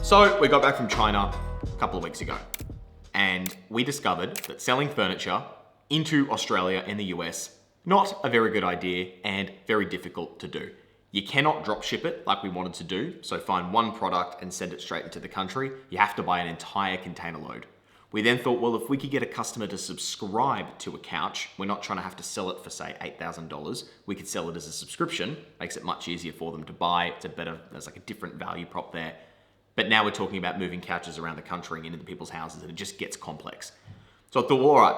So we got back from China a couple of weeks ago, and we discovered that selling furniture into Australia and the US, not a very good idea and very difficult to do. You cannot drop ship it like we wanted to do, so find one product and send it straight into the country. You have to buy an entire container load. We then thought, well, if we could get a customer to subscribe to a couch, we're not trying to have to sell it for, say, $8,000. We could sell it as a subscription. Makes it much easier for them to buy. There's like a different value prop there. But now we're talking about moving couches around the country and into people's houses, and it just gets complex. So I thought, well, all right,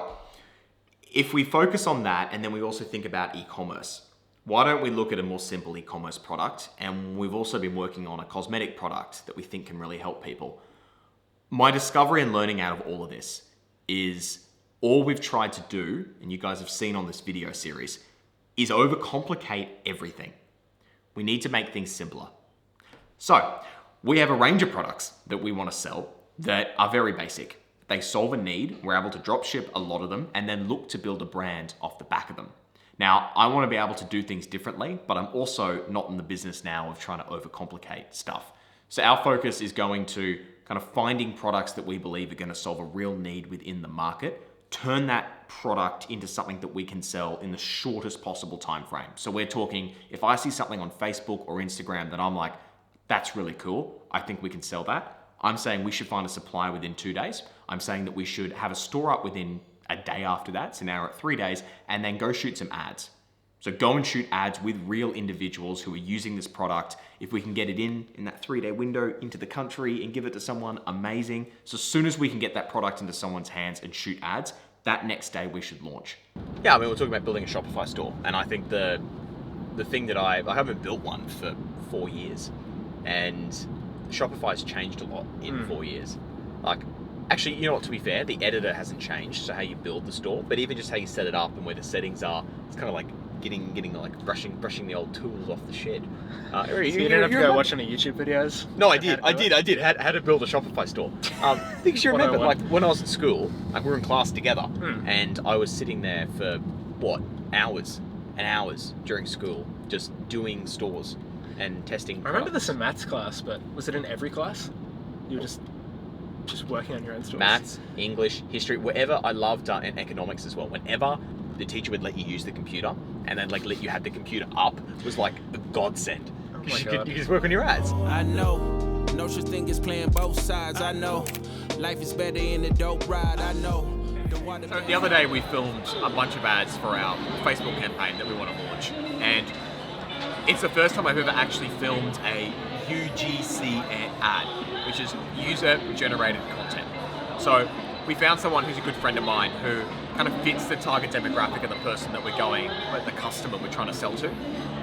if we focus on that and then we also think about e-commerce, why don't we look at a more simple e-commerce product? And we've also been working on a cosmetic product that we think can really help people. My discovery and learning out of all of this is all we've tried to do, and you guys have seen on this video series, is overcomplicate everything. We need to make things simpler. So we have a range of products that we want to sell that are very basic. They solve a need. We're able to drop ship a lot of them and then look to build a brand off the back of them. Now, I want to be able to do things differently, but I'm also not in the business now of trying to overcomplicate stuff. So our focus is going to kind of finding products that we believe are going to solve a real need within the market, turn that product into something that we can sell in the shortest possible time frame. So we're talking, if I see something on Facebook or Instagram that I'm like, that's really cool, I think we can sell that, I'm saying we should find a supplier within 2 days. I'm saying that we should have a store up within a day after that, so now we're at 3 days, and then go shoot some ads. So go and shoot ads with real individuals who are using this product. If we can get it in that 3-day window into the country and give it to someone, amazing. So as soon as we can get that product into someone's hands and shoot ads, that next day we should launch. Yeah, I mean, we're talking about building a Shopify store, and I think the thing that I haven't built one for 4 years, and Shopify's changed a lot in 4 years. Like, actually, you know what, to be fair, the editor hasn't changed, so how you build the store, but even just how you set it up and where the settings are, it's kind of like getting like brushing the old tools off the shed. So you didn't have to go watch any YouTube videos? No, I did. How to build a Shopify store. Because you remember, like when I was at school, like we were in class together, and I was sitting there for hours and hours during school, just doing stores and testing. I remember this in maths class, but was it in every class? You were just working on your own stores? Maths, English, history, whatever. I loved and economics as well. Whenever the teacher would let you use the computer and then like let you have the computer up, was like a godsend. Oh my God. You could just work on your ads. I know, no such thing as playing both sides. I know, life is better in the dope ride. I know. So the other day we filmed a bunch of ads for our Facebook campaign that we want to launch, and it's the first time I've ever actually filmed a UGC ad, which is user-generated content. So we found someone who's a good friend of mine who kind of fits the target demographic of the person that we're going, the customer we're trying to sell to.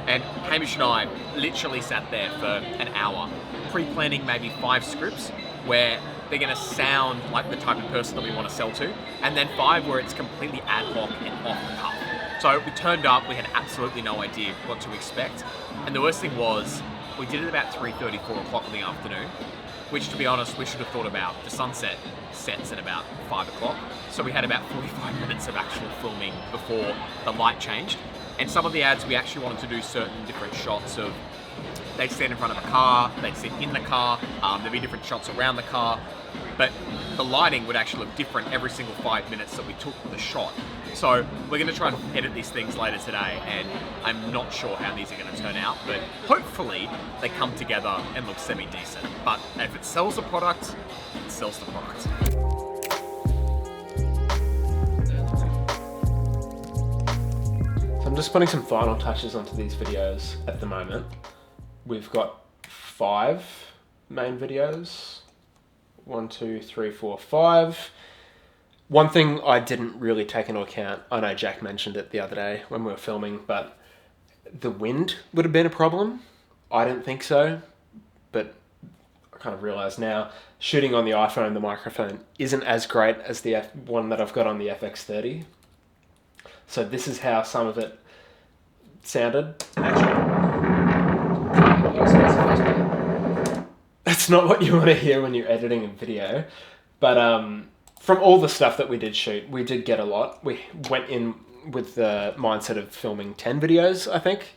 And Hamish and I literally sat there for an hour, pre-planning maybe 5 scripts where they're going to sound like the type of person that we want to sell to, and then 5 where it's completely ad hoc and off the cuff. So we turned up, we had absolutely no idea what to expect. And the worst thing was, we did it about 3:30, 4 o'clock in the afternoon, which to be honest, we should have thought about. The sunset sets at about 5 o'clock. So we had about 45 minutes of actual filming before the light changed. And some of the ads, we actually wanted to do certain different shots of, they'd stand in front of a car, they'd sit in the car, there'd be different shots around the car, but the lighting would actually look different every single 5 minutes that we took the shot. So we're going to try and edit these things later today, and I'm not sure how these are going to turn out, but hopefully they come together and look semi-decent. But if it sells the product, it sells the product. So I'm just putting some final touches onto these videos at the moment. We've got 5 main videos. 1, 2, 3, 4, 5. One thing I didn't really take into account, I know Jack mentioned it the other day when we were filming, but the wind would have been a problem. I didn't think so, but I kind of realised now, shooting on the iPhone, the microphone isn't as great as the one that I've got on the FX30. So this is how some of it sounded. That's not what you want to hear when you're editing a video, but from all the stuff that we did shoot, we did get a lot. We went in with the mindset of filming 10 videos, I think,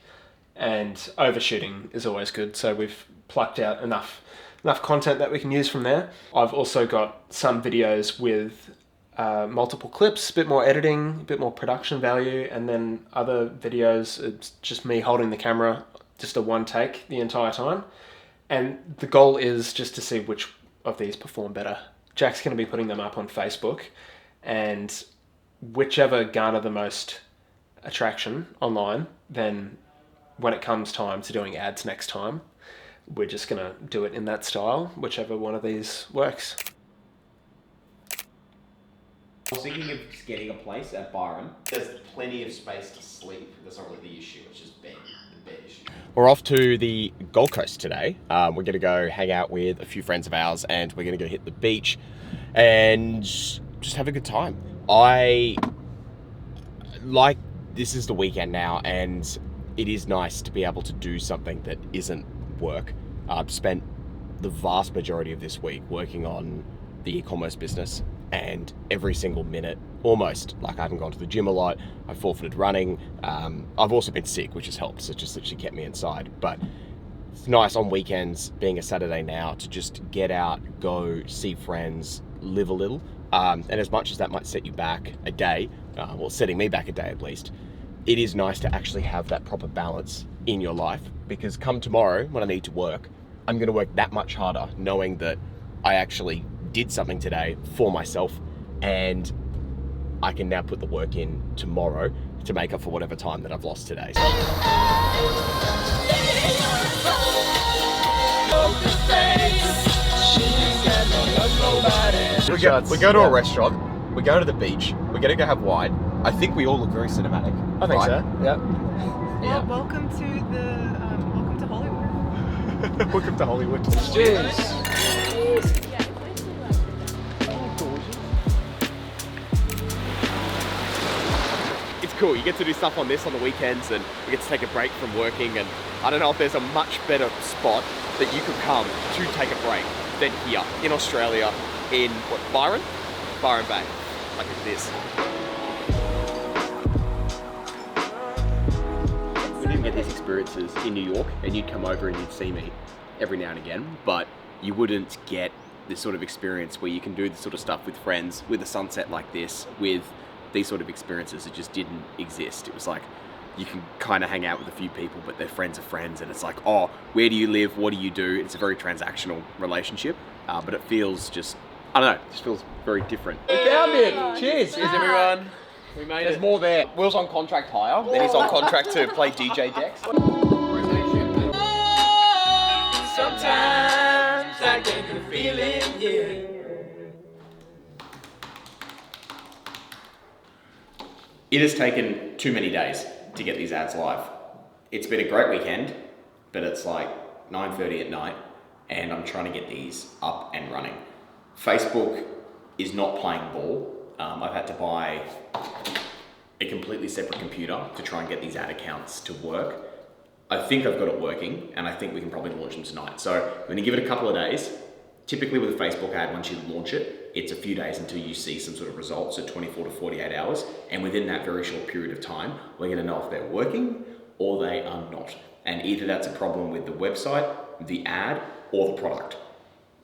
and overshooting is always good. So we've plucked out enough enough content that we can use from there. I've also got some videos with multiple clips, a bit more editing, a bit more production value, and then other videos, it's just me holding the camera, just a one take the entire time. And the goal is just to see which of these perform better. Jack's going to be putting them up on Facebook, and whichever garner the most attraction online, then when it comes time to doing ads next time, we're just going to do it in that style, whichever one of these works. I was thinking of just getting a place at Byron. There's plenty of space to sleep. That's not really the issue, it's just bed. The bed issue. We're off to the Gold Coast today. We're going to go hang out with a few friends of ours, and we're going to go hit the beach and just have a good time. This is the weekend now, and it is nice to be able to do something that isn't work. I've spent the vast majority of this week working on the e-commerce business, and every single minute, almost, like I haven't gone to the gym a lot, I've forfeited running. I've also been sick, which has helped, so it just literally kept me inside. But it's nice on weekends, being a Saturday now, to just get out, go, see friends, live a little. And as much as that might set you back a day, well, setting me back a day at least, it is nice to actually have that proper balance in your life, because come tomorrow, when I need to work, I'm going to work that much harder knowing that I actually did something today for myself, and I can now put the work in tomorrow to make up for whatever time that I've lost today. We go to a restaurant, we go to the beach, we're going to go have wine. I think we all look very cinematic. I think so, yeah. Well, welcome to Hollywood. Welcome to Hollywood. Cheers. It's cool, you get to do stuff on this on the weekends, and you get to take a break from working, and I don't know if there's a much better spot that you could come to take a break than here in Australia in, what, Byron Bay, like this. We didn't get these experiences in New York, and you'd come over and you'd see me every now and again, but you wouldn't get this sort of experience where you can do this sort of stuff with friends, with a sunset like this, with these sort of experiences that just didn't exist. It was like, you can kind of hang out with a few people, but they're friends of friends, and it's like, oh, where do you live? What do you do? It's a very transactional relationship, but it feels just, I don't know, it just feels very different. We found it! Cheers! Cheers, everyone. We made There's more there. Will's on contract hire, then he's on contract to play DJ decks. Sometimes I get the feeling, yeah. It has taken too many days to get these ads live. It's been a great weekend, but it's like 9:30 at night, and I'm trying to get these up and running. Facebook is not playing ball. I've had to buy a completely separate computer to try and get these ad accounts to work. I think I've got it working, and I think we can probably launch them tonight. So I'm going to give it a couple of days. Typically with a Facebook ad, once you launch it, it's a few days until you see some sort of results, so 24 to 48 hours. And within that very short period of time, we're going to know if they're working or they are not. And either that's a problem with the website, the ad, or the product.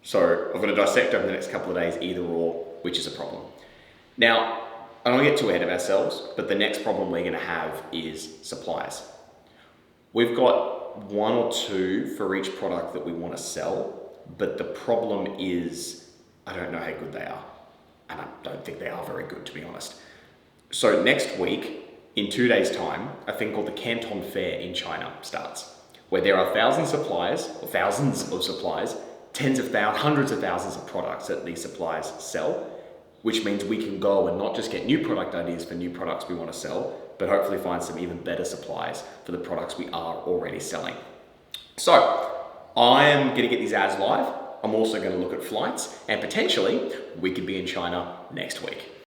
So I'm going to dissect over the next couple of days either or, which is a problem. Now, I don't want to get too ahead of ourselves, but the next problem we're going to have is suppliers. We've got one or two for each product that we want to sell, but the problem is I don't know how good they are. And I don't think they are very good, to be honest. So next week, in 2 days' time, a thing called the Canton Fair in China starts, where there are thousands of suppliers, hundreds of thousands of products that these suppliers sell, which means we can go and not just get new product ideas for new products we want to sell, but hopefully find some even better suppliers for the products we are already selling. So I am going to get these ads live. I'm also going to look at flights, and potentially we could be in China next week.